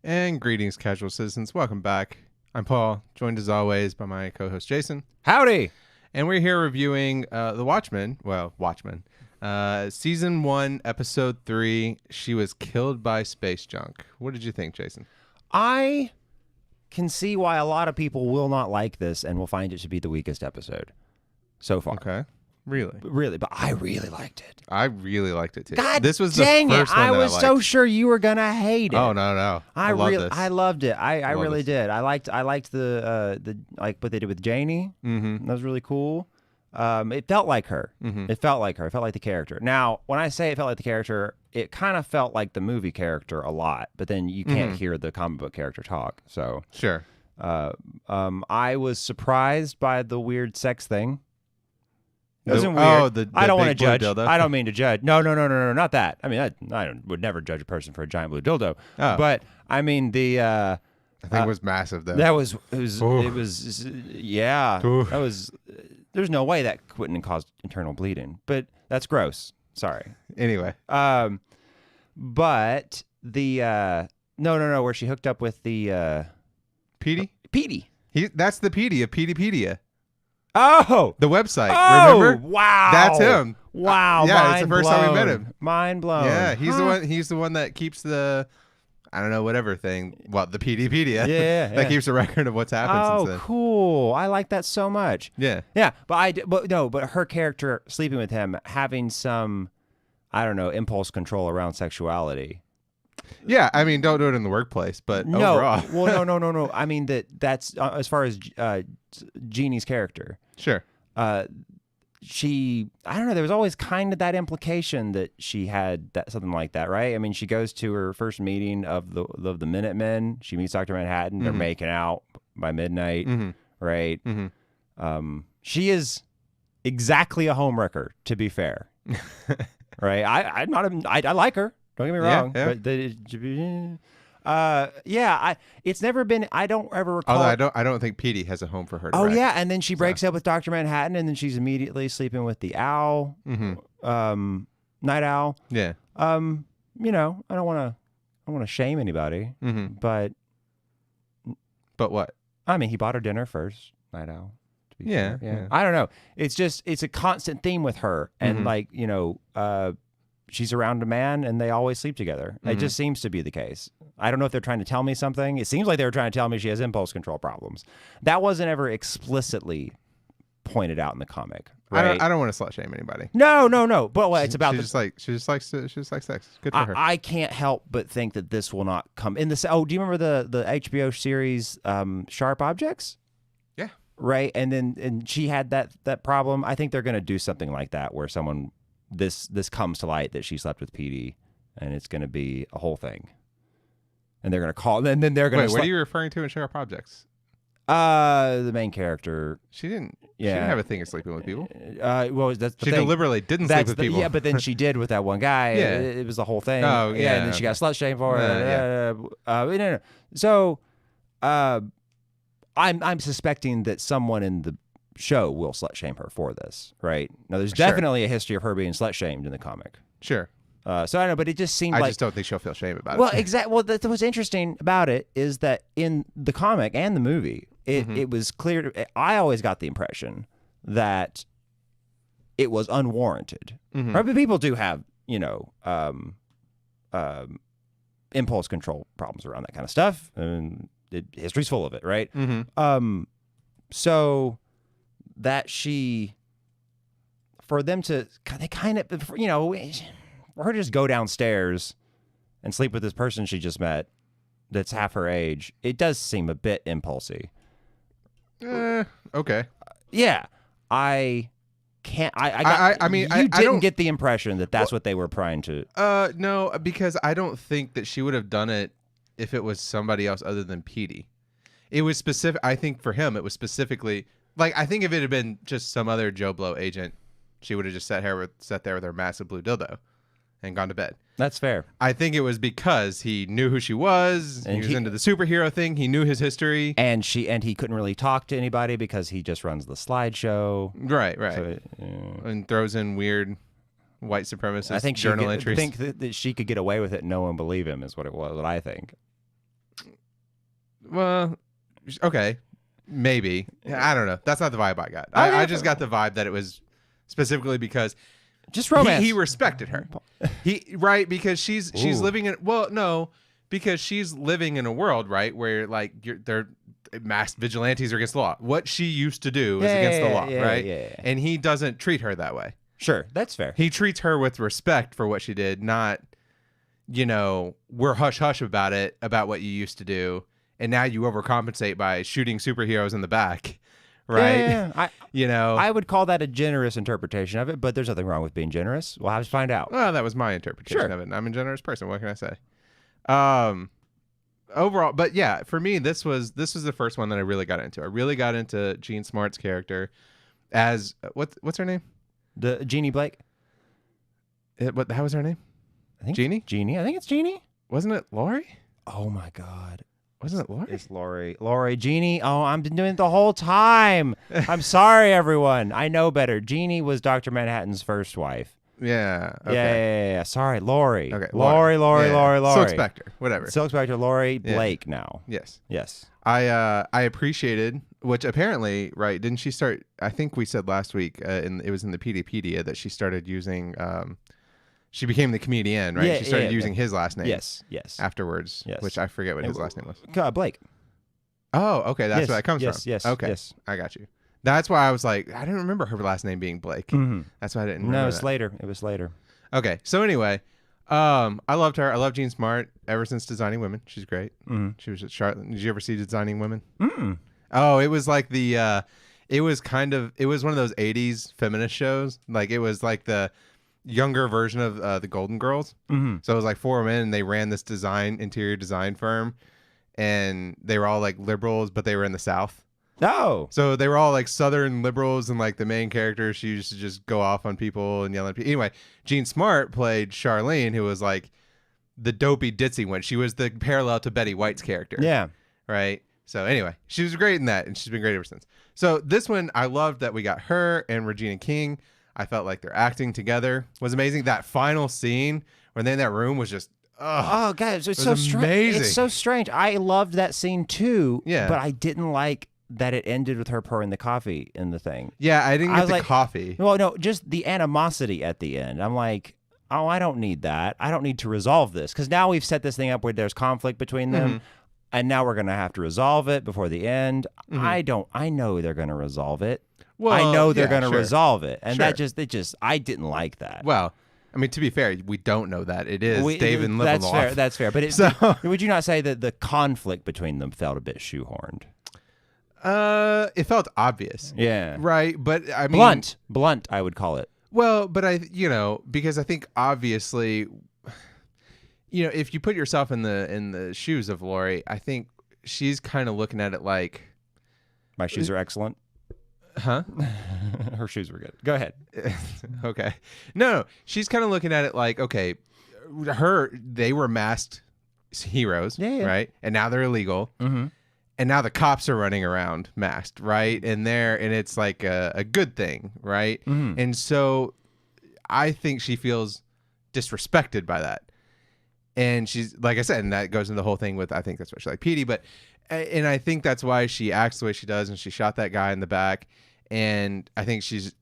And greetings, casual citizens. Welcome back. I'm Paul, joined as always by my co-host Jason. Howdy! And we're here reviewing The Watchmen. Well, Watchmen. Season 1, Episode 3, She Was Killed by Space Junk. What did you think, Jason? I can see why a lot of people will not like this and will find it to be the weakest episode so far. Okay. Really? Really, but I really liked it. I really liked it, too. God this was dang the first it. one I that was I so liked. sure you were going to hate it. Oh, no. I loved it. I love really this. did. I liked the like what they did with Jeannie. Mm-hmm. That was really cool. It felt like her. Mm-hmm. It felt like her. It felt like the character. Now, when I say it felt like the character, it kind of felt like the movie character a lot, but then you can't hear the comic book character talk. So Sure. I was surprised by the weird sex thing. It The- wasn't oh, weird. the I don't want to big blue judge. dildo? I don't mean to judge. No, not that. I mean, I would never judge a person for a giant blue dildo. Oh. But I mean the. I think it was massive, though. That Oof. yeah. Oof. That was. There's no way that wouldn't have caused internal bleeding, but that's gross. Sorry. Anyway. But the no, where she hooked up with the Petey? Petey. That's the Petey of Peteypedia. Oh, The website, oh, remember? wow, That's him. Wow, Yeah, it's the first time we met him. Mind blown. Yeah, he's Huh. the one. He's the one that keeps the, I don't know, whatever thing. Well, the Peteypedia. Yeah, that keeps a record of what's happened Oh, since then. cool! I like that so much. Yeah. Yeah, but her character sleeping with him, having some, I don't know, impulse control around sexuality. Yeah, I mean, don't do it in the workplace, but No, overall. well, no. I mean that's as far as Jeannie's character. Sure. I don't know. There was always kind of that implication that she had something like that, right? I mean, she goes to her first meeting of the Minutemen. She meets Dr. Manhattan. They're making out by midnight, right? Mm-hmm. She is exactly a homewrecker, to be fair, right? I like her. Don't get me wrong. Yeah. But it's never been. I don't ever recall. Although I don't think Petey has a home for her to Oh wreck. yeah, and then she breaks up with Dr. Manhattan, and then she's immediately sleeping with the owl, night owl. Yeah. I don't want to shame anybody, but what? I mean, he bought her dinner first, night owl. To be Yeah, fair. yeah. I don't know. It's a constant theme with her, and she's around a man, and they always sleep together. It just seems to be the case. I don't know if they're trying to tell me something. It seems like they were trying to tell me she has impulse control problems. That wasn't ever explicitly pointed out in the comic. Right? I don't want to slut shame anybody. No. But it's about she just likes sex. Good for her. I can't help but think that this will not come in this. Oh, do you remember the HBO series Sharp Objects? Yeah. Right, and she had that problem. I think they're going to do something like that where someone this comes to light that she slept with Petey, and it's going to be a whole thing. And they're going to call, and then they're going to. Wait, what are you referring to in Sharp Objects? The main character. She didn't. Yeah. She didn't have a thing of sleeping with people. Well, that's the She thing. deliberately didn't sleep with people. Yeah, but then she did with that one guy. Yeah. It was the whole thing. Oh, yeah, and then she got okay. slut shamed for it. Yeah. No. So, I'm suspecting that someone in the show will slut shame her for this, right? Now, there's Sure. definitely a history of her being slut shamed in the comic. Sure. So I don't know, but it just seemed I like. just don't think she'll feel shame about Well, it. exactly. Well, what's interesting about it is that in the comic and the movie, it was clear. I always got the impression that it was unwarranted. Right? But people do have, impulse control problems around that kind of stuff, and history's full of it, right? So that for them to, they kind of, for her to just go downstairs and sleep with this person she just met that's half her age, it does seem a bit impulsy. Okay. Yeah, I can't. I mean, you I didn't don't get the impression that that's what they were trying to. No, because I don't think that she would have done it if it was somebody else other than Petey. It was specific. I think for him, it was specifically like, I think if it had been just some other Joe Blow agent, she would have just sat there with her massive blue dildo and gone to bed. That's fair. I think it was because he knew who she was. And he was he- into the superhero thing. He knew his history. And he couldn't really talk to anybody because he just runs the slideshow. Right. So, And throws in weird white supremacist I think journal I entries. think that she could get away with it and no one believe him is what it was. What I think. Well, okay, maybe. I don't know. That's not the vibe I got. I just got the vibe that it was specifically because just romance. He respected her. Because she's living in because she's living in a world, right, where like they're masked vigilantes are against the law. What she used to do is against the law, right? Yeah. And he doesn't treat her that way. Sure, that's fair. He treats her with respect for what she did, not, we're hush hush about it, about what you used to do, and now you overcompensate by shooting superheroes in the back, right? Yeah. I would call that a generous interpretation of it, but there's nothing wrong with being generous. We'll have to find out. Well, that was my interpretation of it. I'm a generous person. What can I say? Overall, but yeah, for me, this was the first one that I really got into. I really got into Jean Smart's character as what's her name? The Jeannie Blake. What was her name? I think Jeannie. Jeannie. I think it's Jeannie. Wasn't it Lori? Oh my God. Wasn't it Lori? It's Lori. Lori. Jeannie. Oh, I've been doing it the whole time. I'm sorry, everyone. I know better. Jeannie was Dr. Manhattan's first wife. Yeah. Okay. Yeah. Sorry, Lori. Okay. Lori. Silk Spectre. Whatever. Silk Spectre. Lori Blake now. Yes. I appreciated, which apparently, right? Didn't she start? I think we said last week, it was in the Peteypedia that she started using. She became the comedian, right? Yeah, she started using his last name. Yes. Afterwards, which I forget what his last name was. Blake. Oh, okay. That's where that comes from. Yes. Okay. Yes. I got you. That's why I was like, I didn't remember her last name being Blake. Mm-hmm. That's why I didn't remember. No, it was later. Okay. So anyway, I loved her. I love Jean Smart ever since Designing Women. She's great. Mm-hmm. She was at Charlotte. Did you ever see Designing Women? Mm-mm. Oh, it was like it was one of those 80s feminist shows. Like it was like the younger version of the Golden Girls. Mm-hmm. So it was like 4 women and they ran this interior design firm, and they were all like liberals, but they were in the South. Oh. So they were all like Southern liberals, and like the main character, she used to just go off on people and yell at people. Anyway, Jean Smart played Charlene, who was like the dopey ditzy one. She was the parallel to Betty White's character. Yeah. Right. So anyway, she was great in that, and she's been great ever since. So this one, I loved that we got her and Regina King. I felt like their acting together was amazing. That final scene when they're in that room was just, oh, guys, it's so strange. It's so strange. I loved that scene too. Yeah. But I didn't like that it ended with her pouring the coffee in the thing. Yeah, I didn't get the coffee. Well, no, just the animosity at the end. I'm like, oh, I don't need that. I don't need to resolve this, because now we've set this thing up where there's conflict between them, and now we're going to have to resolve it before the end. I know they're going to resolve it. Well, I know they're going to sure. resolve it, and I didn't like that. Well, I mean, to be fair, we don't know that. It is David Lindelof. That's fair. But would you not say that the conflict between them felt a bit shoehorned? It felt obvious. Yeah. Right. But I mean, blunt, I would call it. Well, but because I think obviously, if you put yourself in the shoes of Lori, I think she's kind of looking at it like, my shoes are excellent. Huh? Her shoes were good. Go ahead. Okay. No, she's kind of looking at it like, okay, they were masked heroes, right? And now they're illegal. Mm-hmm. And now the cops are running around masked, right? And it's like a good thing, right? Mm-hmm. And so I think she feels disrespected by that. And she's, like I said, and that goes into the whole thing with, I think that's why she like Petey, and I think that's why she acts the way she does, and she shot that guy in the back. And I think she's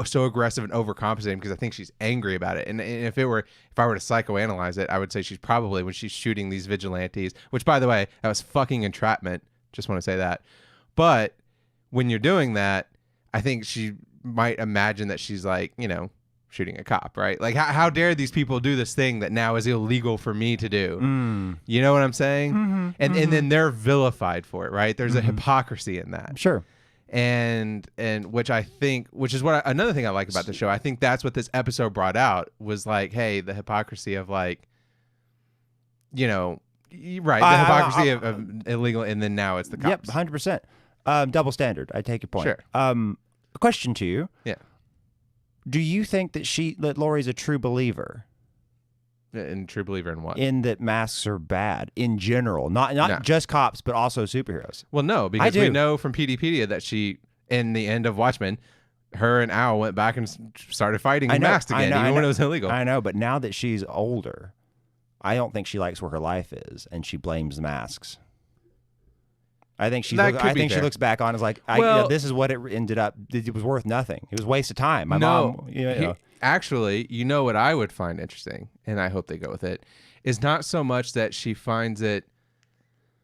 so aggressive and overcompensating because I think she's angry about it. And if I were to psychoanalyze it, I would say she's probably, when she's shooting these vigilantes, which, by the way, that was fucking entrapment. Just want to say that. But when you're doing that, I think she might imagine that she's like, shooting a cop, right? Like, how dare these people do this thing that now is illegal for me to do? You know what I'm saying? Mm-hmm, and then they're vilified for it, right? There's a hypocrisy in that. Sure. And which is what another thing I like about the show. I think that's what this episode brought out, was like, hey, the hypocrisy of like, right, the hypocrisy of illegal, and then now it's the cops. Yep, 100%. Double standard. I take your point. Sure. A question to you. Yeah. Do you think that Lori's a true believer? And true believer in what? In that masks are bad in general, not just cops, but also superheroes. Well, no, because we know from Peteypedia that she, in the end of Watchmen, her and Al went back and started fighting masked again, even when it was illegal. I know, but now that she's older, I don't think she likes where her life is, and she blames masks. I think she. That could be she fair. looks back on as like, Well- this is what it ended up. It was worth nothing. It was a waste of time. My No, mom. You know, actually, you know what I would find interesting, and I hope they go with it, is not so much that she finds it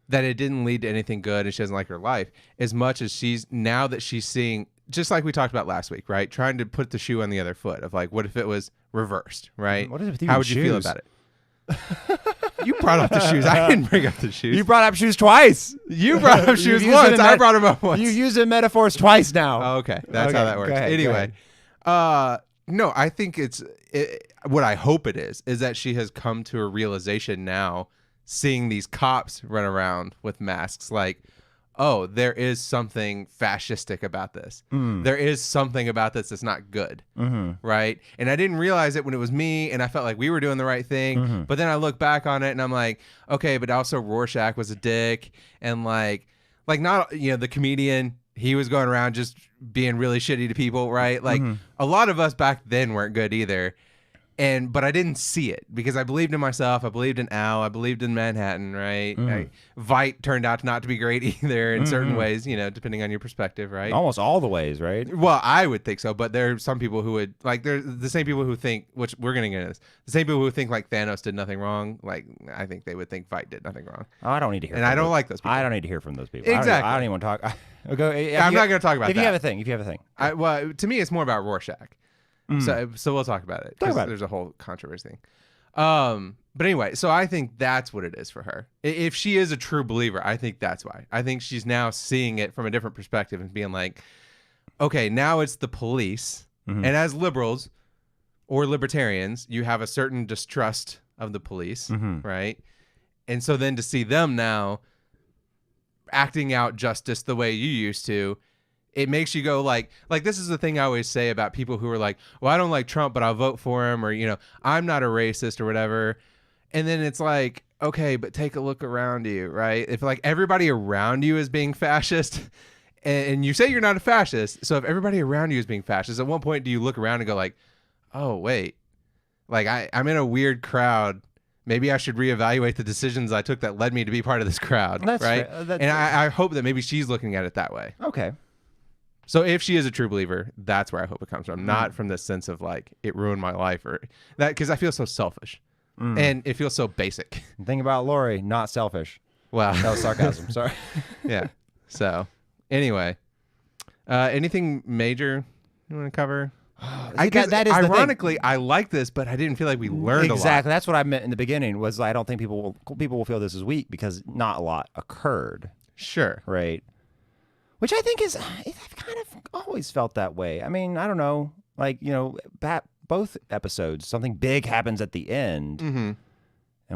that it didn't lead to anything good and she doesn't like her life, as much as now that she's seeing, just like we talked about last week, right? Trying to put the shoe on the other foot of like, what if it was reversed, right? What is it with you How and would you feel shoes? about it? You brought up the shoes. I didn't bring up the shoes. You brought up shoes twice. You brought up shoes used once. it in I brought them up once. You used the metaphors twice now. Oh, okay. That's how that works. Go ahead, Anyway, no, I think what I hope it is that she has come to a realization now, seeing these cops run around with masks, like, oh, there is something fascistic about this. There is something about this that's not good, right? And I didn't realize it when it was me, and I felt like we were doing the right thing. But then I look back on it, and I'm like, okay, but also Rorschach was a dick, and like not, the comedian, he was going around just being really shitty to people, right? Like a lot of us back then weren't good either. But I didn't see it because I believed in myself. I believed in Al. I believed in Manhattan, right? Vite turned out not to be great either in certain ways, depending on your perspective, right? Almost all the ways, right? Well, I would think so, but there are some people who would, like, they're the same people who think, which we're going to get into this, the same people who think, like, Thanos did nothing wrong. Like, I think they would think Vite did nothing wrong. Oh, I don't need to hear And from I don't those. like those people. I don't need to hear from those people. Exactly. I don't even want to talk. I'm not going to talk about if that. you have a thing. Well, to me, it's more about Rorschach. So we'll talk about it. Talk about it. There's a whole controversy thing. But anyway, so I think that's what it is for her. If she is a true believer, I think that's why. I think she's now seeing it from a different perspective and being like, okay, now it's the police. And as liberals or libertarians, you have a certain distrust of the police, right? And so then to see them now acting out justice the way you used to, it makes you go like this is the thing I always say about people who are like, well, I don't like Trump, but I'll vote for him, or, I'm not a racist or whatever. And then it's like, okay, but take a look around you, right? If like everybody around you is being fascist and you say you're not a fascist, so if everybody around you is being fascist, at one point do you look around and go like, oh, wait, like I'm in a weird crowd. Maybe I should reevaluate the decisions I took that led me to be part of this crowd, That's right? fair. And I hope that maybe she's looking at it that way. Okay. So if she is a true believer, that's where I hope it comes from, not from this sense of like it ruined my life or that, because I feel so selfish and it feels so basic. The thing about Lori, not selfish. Wow. That was sarcasm. Sorry. Yeah. So anyway, anything major you want to cover? I guess that is the thing. ironically, I like this, but I didn't feel like we learned a lot. Exactly. That's what I meant in the beginning. Was I don't think people will feel this is weak because not a lot occurred. Sure. Right. Which I think is, I've kind of always felt that way. I mean, I don't know, like, both episodes, something big happens at the end, and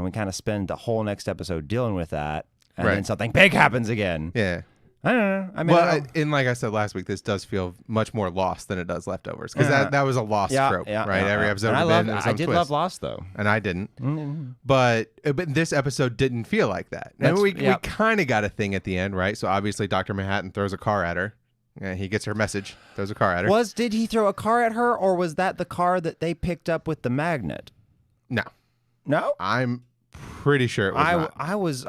we kind of spend the whole next episode dealing with that, and then something big happens again. Yeah. I don't know. I mean, and like I said last week, this does feel much more Lost than it does Leftovers, because that was a Lost trope, right? Every episode and would I did love Lost, though. And I didn't. But this episode didn't feel like that. And we kind of got a thing at the end, right? So obviously Dr. Manhattan throws a car at her. He gets her message, throws a car at her. Did he throw a car at her, or was that the car that they picked up with the magnet? No. No? I'm pretty sure it was not.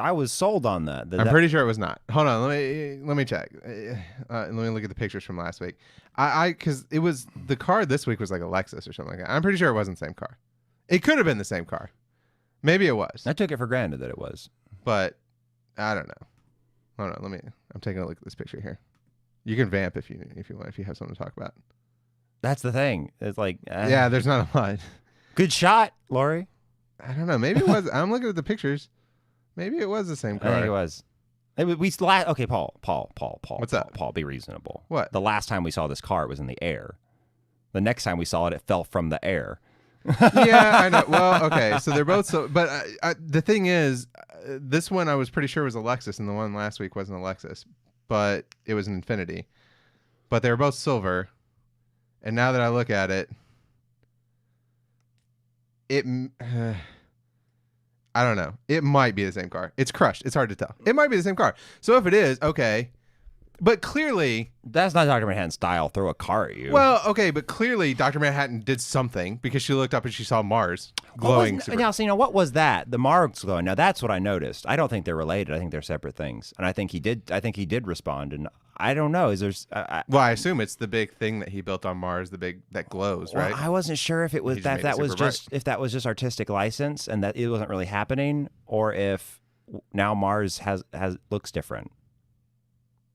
I was sold on that. I'm pretty sure it was not. Hold on, let me check. Let me look at the pictures from last week. Because it was the car this week was like a Lexus or something like that. I'm pretty sure it wasn't the same car. It could have been the same car. Maybe it was. I took it for granted that it was. But I don't know. Hold on, I'm taking a look at this picture here. You can vamp if you want, if you have something to talk about. That's the thing. It's like yeah, there's not a lot. Good shot, Lori. I don't know. Maybe it was. I'm looking at the pictures. Maybe it was the same car. I think it was. Okay, Paul. What's up? Paul, be reasonable. What? The last time we saw this car, it was in the air. The next time we saw it, it fell from the air. Yeah, I know. Well, okay. So they're both so. But the thing is, this one I was pretty sure was a Lexus, and the one last week wasn't a Lexus, but it was an Infiniti. But they were both silver. And now that I look at it, I don't know. It might be the same car. It's crushed. It's hard to tell. It might be the same car. So if it is, okay, But clearly, That's not Dr. Manhattan style. Throw a car at you. well, okay, but clearly Dr. Manhattan did something because she looked up and she saw Mars glowing. Now, so, what was that? The Mars glowing. Now, that's what I noticed. I don't think they're related. I think they're separate things. And I think he did respond. And I don't know. Is there? Well, I assume it's the big thing that he built on Mars, the big that glows, right? Well, I wasn't sure if it was that was just artistic license and that it wasn't really happening, or if now Mars has looks different.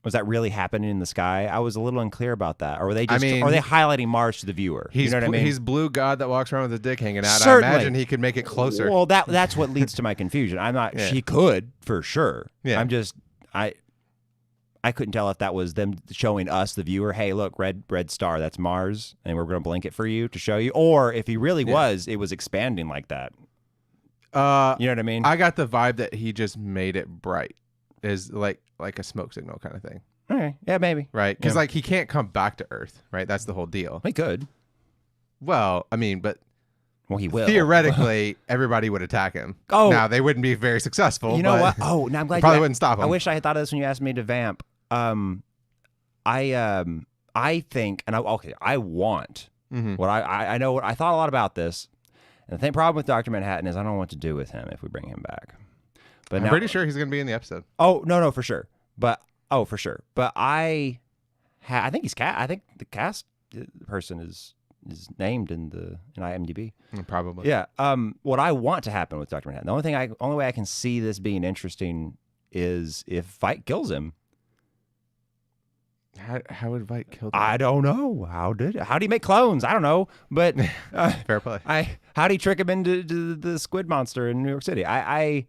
Was that really happening in the sky? I was a little unclear about that. Or were they just are they highlighting Mars to the viewer? You know what I mean? He's blue god that walks around with his dick hanging out. Certainly. I imagine he could make it closer. Well, that's what leads to my confusion. I'm not. Yeah. She could for sure. Yeah. I'm just I couldn't tell if that was them showing us the viewer, hey, look, red star, that's Mars, and we're going to blink it for you to show you, or if he really it was expanding like that. You know what I mean? I got the vibe that he just made it bright, is like a smoke signal kind of thing. Okay. Yeah, maybe. Right? Because like he can't come back to Earth, right? That's the whole deal. He could. Well, I mean, but he will. Theoretically, everybody would attack him. Oh, now they wouldn't be very successful. You know what? Oh, now I'm glad probably wouldn't stop him. I wish I had thought of this when you asked me to vamp. I think, and I want what I know. I thought a lot about this, and the problem with Dr. Manhattan is I don't know what to do with him if we bring him back. But I'm pretty sure he's going to be in the episode. Oh no, for sure. But for sure. But I think I think the cast person is named in IMDb. Probably. Yeah. What I want to happen with Dr. Manhattan, the only way I can see this being interesting is if Veidt kills him. How would Veidt kill them? I don't know. How did he make clones? I don't know. But fair play. How did he trick him into the squid monster in New York City? Yeah. I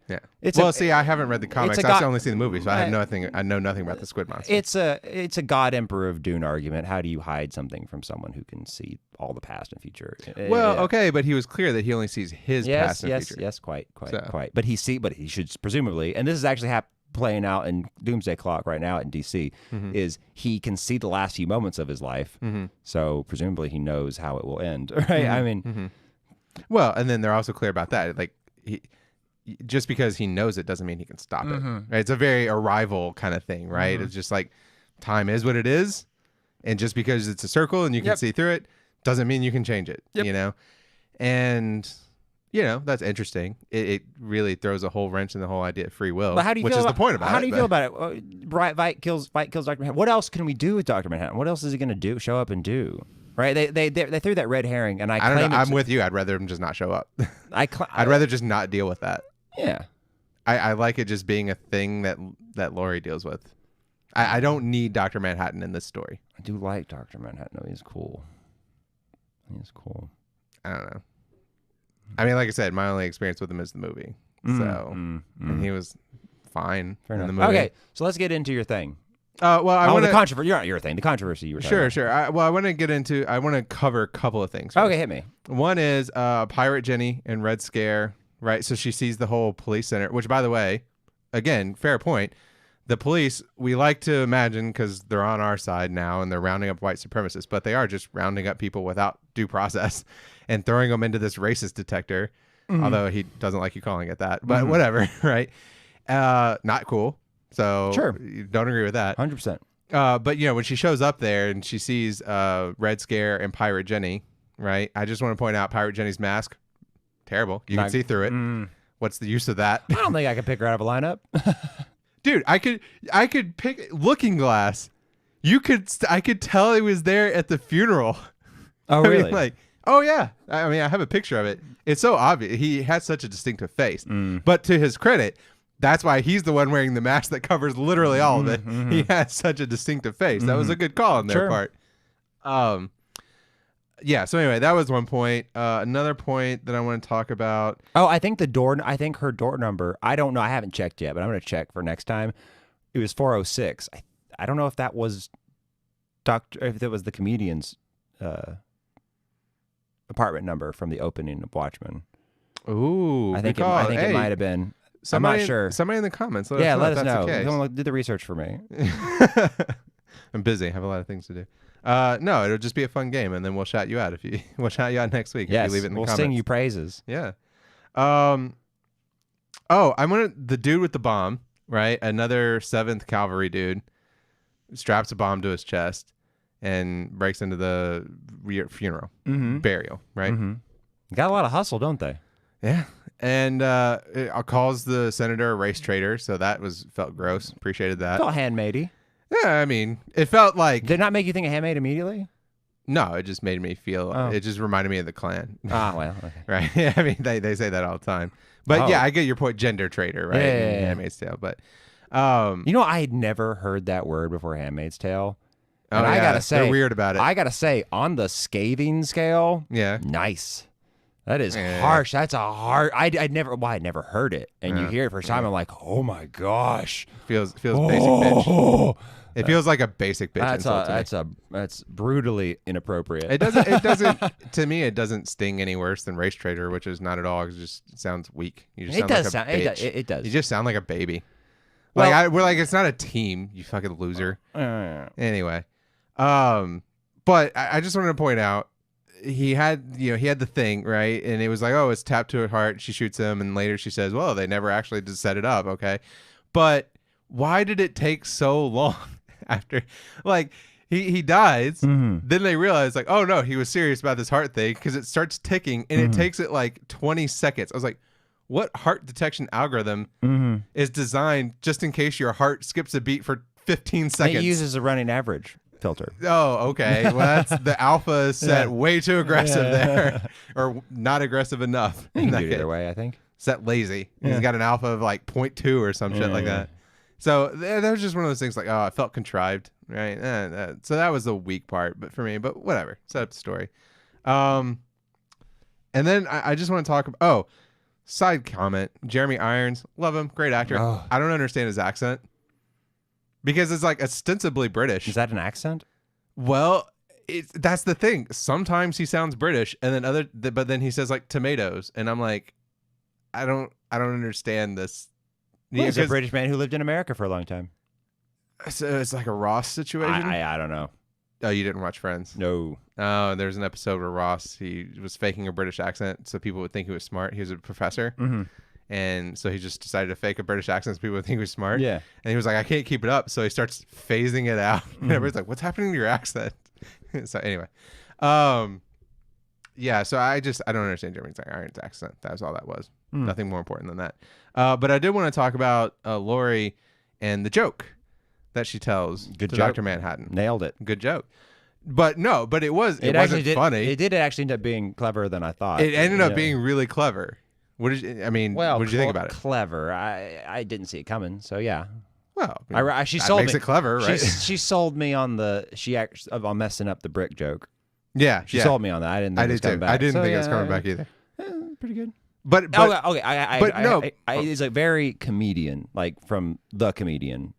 haven't read the comics. I've only seen the movies, so I know nothing about the squid monster. It's a God Emperor of Dune argument. How do you hide something from someone who can see all the past and future? Well, okay, but he was clear that he only sees his past and future. Yes, quite. But he should presumably, and this is actually playing out in Doomsday Clock right now in DC, is he can see the last few moments of his life, so presumably he knows how it will end, right? I mean, well, and then they're also clear about that, like just because he knows it doesn't mean he can stop it. Right? It's a very Arrival kind of thing, right? It's just like time is what it is, and just because it's a circle and you can see through it doesn't mean you can change it. You know, and that's interesting. It really throws a whole wrench in the whole idea of free will, which is the point about it. How do you feel about it? Veidt kills Dr. Manhattan. What else can we do with Dr. Manhattan? What else is he going to do? Show up and do? Right? They threw that red herring, and I don't know. I'm with you. I'd rather him just not show up. I'd rather just not deal with that. Yeah. I like it just being a thing that Laurie deals with. I don't need Dr. Manhattan in this story. I do like Dr. Manhattan. No, he's cool. I don't know. I mean, like I said, my only experience with him is the movie. And he was fine in the movie. Okay, so let's get into your thing. Well, I want the controversy. You're not your thing. The controversy you were talking about. Sure. I want to cover a couple of things. Okay, hit me. One is Pirate Jenny and Red Scare, right? So she sees the whole police center, which, by the way, again, fair point. The police, we like to imagine, because they're on our side now and they're rounding up white supremacists, but they are just rounding up people without due process and throwing them into this racist detector, although he doesn't like you calling it that. But whatever, right? Not cool. So sure. You don't agree with that. 100%. But, when she shows up there and she sees Red Scare and Pirate Jenny, right? I just want to point out Pirate Jenny's mask, terrible. You can see through it. What's the use of that? I don't think I can pick her out of a lineup. Dude, I could pick Looking Glass. I could tell he was there at the funeral. Oh, really? Oh yeah. I mean, I have a picture of it. It's so obvious. He has such a distinctive face. But to his credit, that's why he's the one wearing the mask that covers literally all of it. He has such a distinctive face. That was a good call on their part. Yeah. So anyway, that was one point. Another point that I want to talk about. Oh, I think her door number. I don't know. I haven't checked yet, but I'm going to check for next time. It was 406. I don't know if that was if that was the comedian's apartment number from the opening of Watchmen. Ooh, I think it might have been. I'm not sure. Somebody in the comments. Let us know. Someone do the research for me. I'm busy. I have a lot of things to do. No, it'll just be a fun game, and then we'll shout you out we'll shout you out next week if you leave it in the comments. We'll sing you praises. Yeah. The dude with the bomb, right? Another 7th Cavalry dude. straps a bomb to his chest, and breaks into the funeral, burial, right? Got a lot of hustle, don't they? Yeah. And it calls the senator a race traitor, so that felt gross. Appreciated that. Felt handmade-y. Yeah, I mean, it felt like... Did it not make you think of Handmaid immediately? No, it just made me feel... It just reminded me of the Klan. Ah, well, okay. Right? Yeah, I mean, they say that all the time. But yeah, I get your point. Gender traitor, right? Yeah. Handmaid's Tale. But... you know, I had never heard that word before, Handmaid's Tale. And I gotta say... They're weird about it. I gotta say, on the scathing scale... Yeah. Nice. That is harsh. That's a hard... I'd never heard it. And you hear it first time, I'm like, oh my gosh. Feels basic bitch. It feels like a basic bitch insult to me. That's brutally inappropriate. It doesn't to me it doesn't sting any worse than race traitor, which is not at all. It just sounds weak. You just sound like a bitch. It does. You just sound like a baby. Well, we're like, it's not a team, you fucking loser. Anyway. But I just wanted to point out he had the thing, right? And it was like, oh, it's tapped to her heart. She shoots him, and later she says, well, they never actually just set it up, okay? But why did it take so long after, like, he dies? Then they realize, like, oh no, he was serious about this heart thing, because it starts ticking, and it takes it like 20 seconds. I was like, what heart detection algorithm is designed just in case your heart skips a beat for 15 seconds? It uses a running average filter. Oh, okay. Well, that's the alpha is set way too aggressive there, or not aggressive enough. You can do it either way, I think. Set lazy. He's got an alpha of like 0.2 or some shit like that. So that was just one of those things like, oh, it felt contrived, right? So that was the weak part, but for me, but whatever. Set up the story. And then I just want to talk about, side comment, Jeremy Irons, love him, great actor. I don't understand his accent. Because it's like ostensibly British. Is that an accent? Well, that's the thing. Sometimes he sounds British, and then but then he says like tomatoes, and I'm like, I don't understand this. Well, he's a British man who lived in America for a long time. So it's like a Ross situation. I don't know. Oh, you didn't watch Friends? No. Oh, there's an episode where Ross, he was faking a British accent so people would think he was smart. He was a professor. And so he just decided to fake a British accent so people would think he was smart. Yeah. And he was like, I can't keep it up. So he starts phasing it out. And everybody's like, what's happening to your accent? So anyway. Yeah, so I don't understand Jeremy Irons' accent. That was all that was. Nothing more important than that. But I did want to talk about Lori and the joke that she tells to Dr. Manhattan. Nailed it. Good joke. But it wasn't funny. It did actually end up being cleverer than I thought. It ended up being really clever. What did you think about it? Clever. I didn't see it coming. So yeah. Well, she sold me. Makes it clever, right? She sold me on on messing up the brick joke. Yeah, she sold me on that. I didn't think it was coming back. I didn't think it was coming back either. Pretty good. But okay. It's like very comedian, like from The Comedian.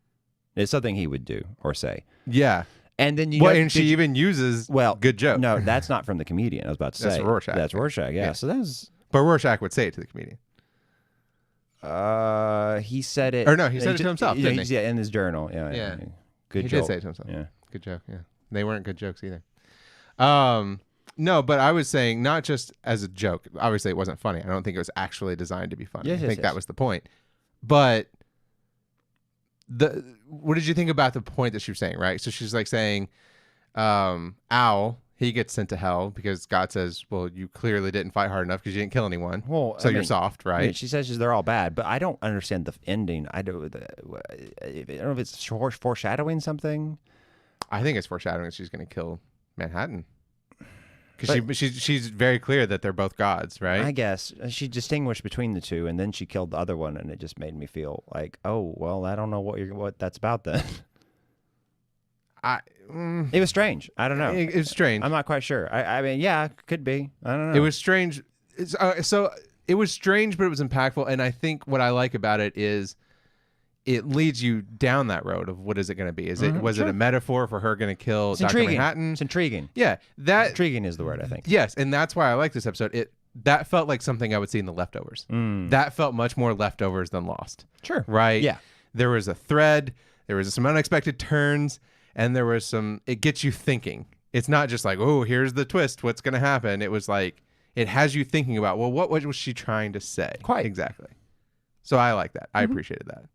It's something he would do or say. Yeah. And then she even uses good joke. No, that's not from The Comedian. I was about to say that's Rorschach. That's Rorschach. Yeah. So that was. But Rorschach would say it to the comedian. He said it. Or no, he said it to himself. Didn't he? Yeah, in his journal. Yeah. Good joke. He did say it to himself. Yeah. Good joke. Yeah. They weren't good jokes either. No, but I was saying not just as a joke. Obviously, it wasn't funny. I don't think it was actually designed to be funny. I think that was the point. But what did you think about the point that she was saying, right? So she's like saying, Al, he gets sent to hell because God says, well, you clearly didn't fight hard enough because you didn't kill anyone. Well, so you're soft, right? I mean, she says they're all bad, but I don't understand the ending. I don't know if it's foreshadowing something. I think it's foreshadowing she's going to kill Manhattan. Because she's very clear that they're both gods, right? I guess. She distinguished between the two, and then she killed the other one, and it just made me feel like, oh, well, I don't know what that's about then. It was strange. I don't know. It was strange. I'm not quite sure. I mean, yeah, could be. I don't know. It was strange. So it was strange, but it was impactful. And I think what I like about it is it leads you down that road of what is it going to be? Was it a metaphor for her going to kill Dr. Manhattan? It's intriguing. Yeah, intriguing is the word, I think. Yes, and that's why I like this episode. That felt like something I would see in The Leftovers. That felt much more Leftovers than Lost. Sure. Right? Yeah. There was a thread. There was some unexpected turns. And there was it gets you thinking. It's not just like, oh, here's the twist. What's going to happen? It was like, it has you thinking about, well, what was she trying to say? Quite. Exactly. So I like that. I appreciated that.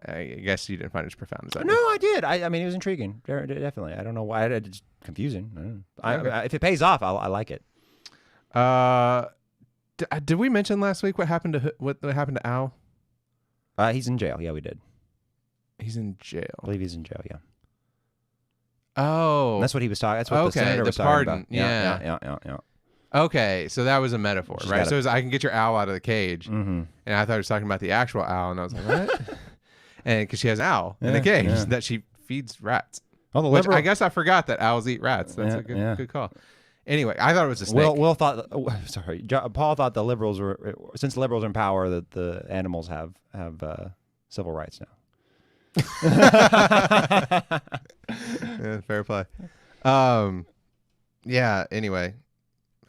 I guess you didn't find it as profound as I No, did. I did. I mean, it was intriguing. Definitely. I don't know why. It's confusing. Okay. If it pays off, I like it. Did we mention last week what happened to Al? He's in jail. Yeah, we did. He's in jail. I believe he's in jail. Yeah. Oh, That's what he was talking. That's what the senator was talking pardon. about. Yeah. Okay, so that was a metaphor, She's right? gotta- So it was, I can get your owl out of the cage, Mm-hmm. and I thought he was talking about the actual owl, and I was like, what? And because she has an owl in a cage that she feeds rats. Oh, the Which liberal. I guess I forgot that owls eat rats. That's a good call. Anyway, I thought it was a snake. Will thought. Paul thought the liberals were, since the liberals are in power, that the animals have civil rights now. Yeah, fair play. Yeah. Anyway,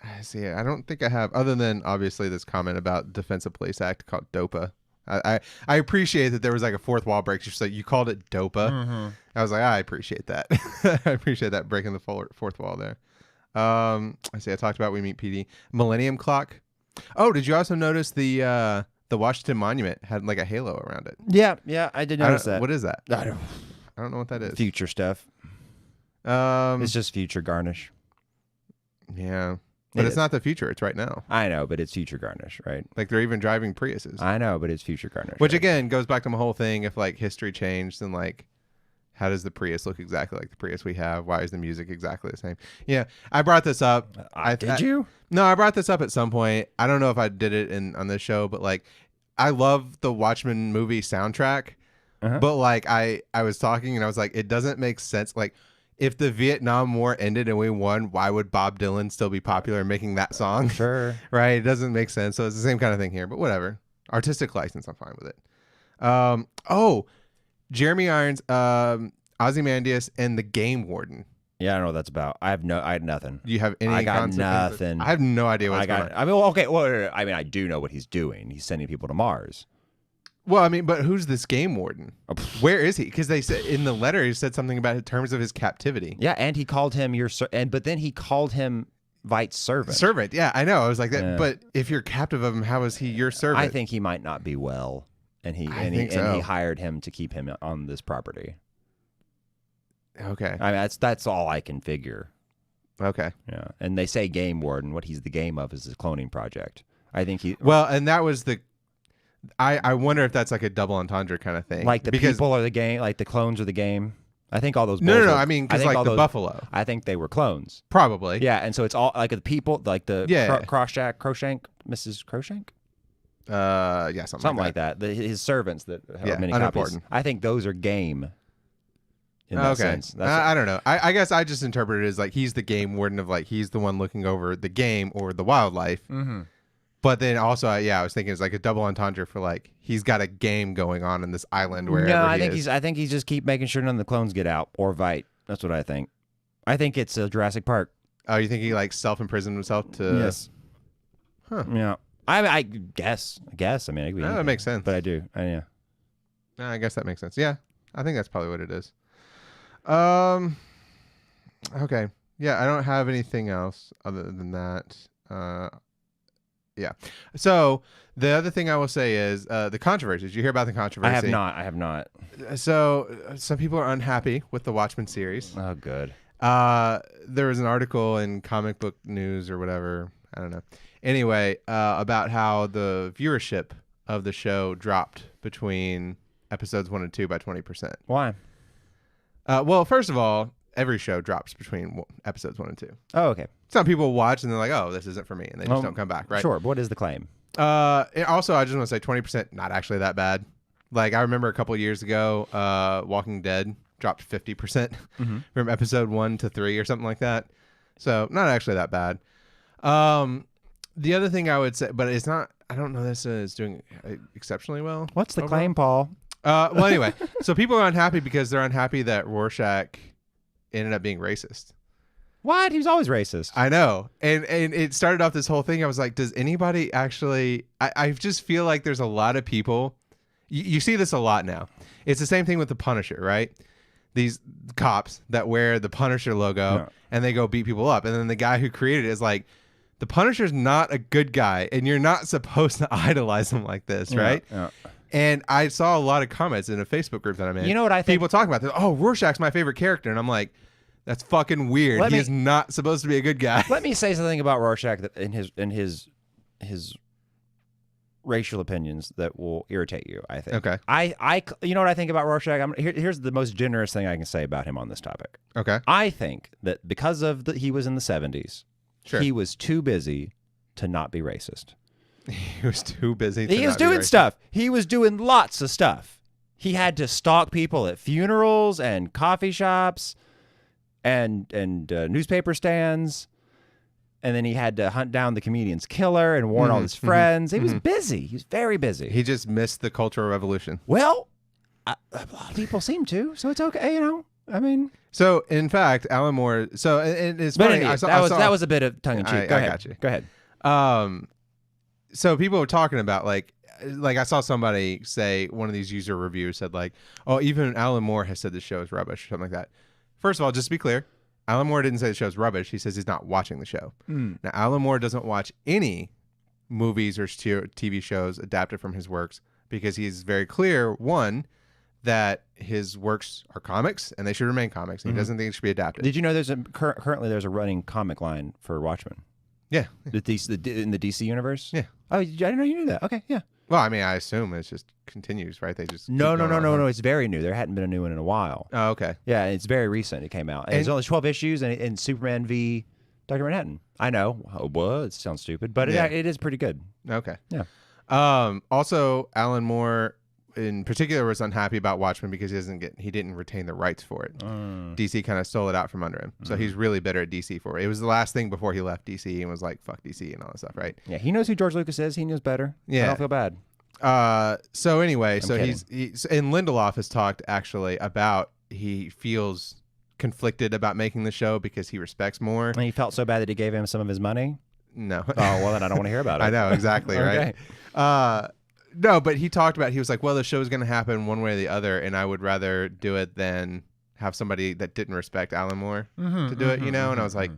I see. I don't think I have, other than obviously this comment about Defense of Police Act called DOPA. I appreciate that there was like a fourth wall break. Just like you called it DOPA. Mm-hmm. I was like, I appreciate that. I appreciate that breaking the fourth wall there. I see. I talked about We Meet PD. Millennium Clock. Oh, did you also notice the Washington Monument had like a halo around it? Yeah, I did notice that. What is that? I don't know what that is. Future stuff. It's just future garnish. Yeah. But it's not the future. It's right now. I know, but it's future garnish, right? Like they're even driving Priuses. I know, but it's future garnish. Which right? again goes back to my whole thing. If like history changed, then like, how does the Prius look exactly like the Prius we have? Why is the music exactly the same? Yeah, I brought this up. Did you? No, I brought this up at some point. I don't know if I did it on this show, but like, I love the Watchmen movie soundtrack. But like, I was talking and I was like, it doesn't make sense. Like, if the Vietnam War ended and we won, why would Bob Dylan still be popular and making that song? Sure. Right? It doesn't make sense. So it's the same kind of thing here, but whatever. Artistic license, I'm fine with it. Jeremy Irons, Ozymandias, and the Game Warden. Yeah, I don't know what that's about. I had nothing. Do you have any I got concept? nothing. I have no idea what's going on. I mean, well, okay. Well, I mean, I do know what he's doing. He's sending people to Mars. Well, I mean, but who's this Game Warden? Where is he? Because they said in the letter he said something about in terms of his captivity. Yeah, and he called him but then he called him Vite's servant. Servant, yeah, I know. I was like that. Yeah. But if you're captive of him, how is he your servant? I think he might not be well, and he hired him to keep him on this property. Okay. I mean, that's all I can figure. Okay. Yeah, and they say Game Warden. What he's the game of is his cloning project. I think he. Well, and that was the. I wonder if that's like a double entendre kind of thing. Like the people are the game, like the clones are the game. I think all those. No. I mean, because like the buffalo. I think they were clones. Probably. Yeah, and so it's all like the people, like the Croshank, Mrs. Croshank. Yeah, something like that. His servants that have many copies. I think those are game. In that sense. I don't know. I guess I just interpret it as like he's the game warden of like he's the one looking over the game or the wildlife. Mm-hmm. But then also, I was thinking it's like a double entendre for like he's got a game going on in this island wherever I I think he's just keep making sure none of the clones get out or Vite. That's what I think. I think it's Jurassic Park. Oh, you think he like self-imprisoned himself to? Yes. Huh. Yeah. I guess. I mean, that makes sense. But I do. Yeah. I guess that makes sense. Yeah, I think that's probably what it is. Okay. Yeah, I don't have anything else other than that. Yeah. So the other thing I will say is the controversy. Did you hear about the controversy? I have not. So some people are unhappy with the Watchmen series. Oh, good. There was an article in Comic Book News or whatever. I don't know. Anyway, about how the viewership of the show dropped between episodes 1 and 2 by 20%. Why? Well, first of all, every show drops between episodes 1 and 2. Oh, okay. Some people watch and they're like, "Oh, this isn't for me," and they just don't come back, right? Sure. But what is the claim? Also, I just want to say 20%, not actually that bad. Like I remember a couple of years ago, Walking Dead dropped 50% from episode 1 to 3 or something like that. So not actually that bad. The other thing I would say, but it's not. I don't know this is doing exceptionally well. What's the claim, Paul? Well, anyway, so people are unhappy because they're unhappy that Rorschach ended up being racist. What? He was always racist. I know. And it started off this whole thing. I was like, does anybody actually... I just feel like there's a lot of people... You see this a lot now. It's the same thing with the Punisher, right? These cops that wear the Punisher logo and they go beat people up. And then the guy who created it is like, the Punisher's not a good guy and you're not supposed to idolize him like this, right? Yeah. And I saw a lot of comments in a Facebook group that I'm in. You know what I think? People talking about this. Oh, Rorschach's my favorite character. And I'm like, that's fucking weird. He is not supposed to be a good guy. Let me say something about Rorschach that in his racial opinions that will irritate you, I think. Okay. I you know what I think about Rorschach? Here's the most generous thing I can say about him on this topic. Okay. I think that because of he was in the 70s, Sure. he was too busy to not be racist. He was too busy. He was doing stuff. He was doing lots of stuff. He had to stalk people at funerals and coffee shops and newspaper stands. And then he had to hunt down the comedian's killer and warn all his friends. He was busy. He was very busy. He just missed the Cultural Revolution. Well, a lot of people seem to, so it's okay, you know. I mean, so in fact, Alan Moore. So and it's funny. Anyway, that was a bit of tongue in cheek. Go ahead. Got you. Go ahead. So people were talking about like I saw somebody say, one of these user reviews said like, oh, even Alan Moore has said the show is rubbish or something like that. First of all, just to be clear, Alan Moore didn't say the show's rubbish. He says he's not watching the show. Now, Alan Moore doesn't watch any movies or TV shows adapted from his works because he's very clear, one, that his works are comics and they should remain comics. And he doesn't think it should be adapted. Did you know currently there's a running comic line for Watchmen? Yeah. In the DC universe? Yeah. Oh, I didn't know you knew that. Okay, yeah. Well, I mean, I assume it just continues, right? They just No. It's very new. There hadn't been a new one in a while. Oh, okay. Yeah, it's very recent. It came out. And it's only 12 issues and Superman v. Dr. Manhattan. I know. Oh, what? It sounds stupid, but it is pretty good. Okay. Yeah. Also, Alan Moore in particular was unhappy about Watchmen because he didn't retain the rights for it. DC kind of stole it out from under him. So he's really bitter at DC for it. It was the last thing before he left DC and was like, fuck DC and all that stuff, right? Yeah, he knows who George Lucas is. He knows better. Yeah. I don't feel bad. So anyway, so kidding. and Lindelof has talked actually about he feels conflicted about making the show because he respects Moore. And he felt so bad that he gave him some of his money? No. Oh, well, then I don't want to hear about it. I know, exactly, Okay. right? No, but he talked about, he was like, well, the show's going to happen one way or the other, and I would rather do it than have somebody that didn't respect Alan Moore to do it, you know? And I was like,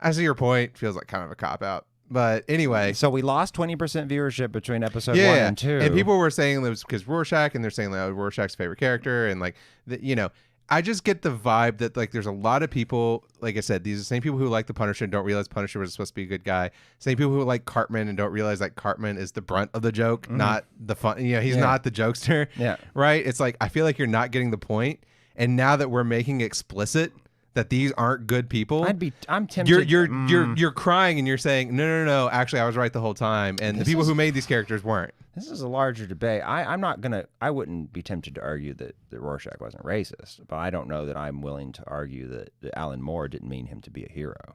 I see your point. Feels like kind of a cop-out. But anyway. So we lost 20% viewership between episode 1 and 2. And people were saying it was because Rorschach, and they're saying that Rorschach's favorite character, and like, you know, I just get the vibe that like there's a lot of people, like I said, these are the same people who like the Punisher and don't realize Punisher was supposed to be a good guy. Same people who like Cartman and don't realize like Cartman is the brunt of the joke, not the fun. You know, he's not the jokester. Yeah. Right? It's like I feel like you're not getting the point. And now that we're making explicit that these aren't good people, I'm tempted. You're crying and you're saying no. Actually, I was right the whole time, and the people who made these characters weren't. This is a larger debate. I wouldn't be tempted to argue that Rorschach wasn't racist, but I don't know that I'm willing to argue that Alan Moore didn't mean him to be a hero.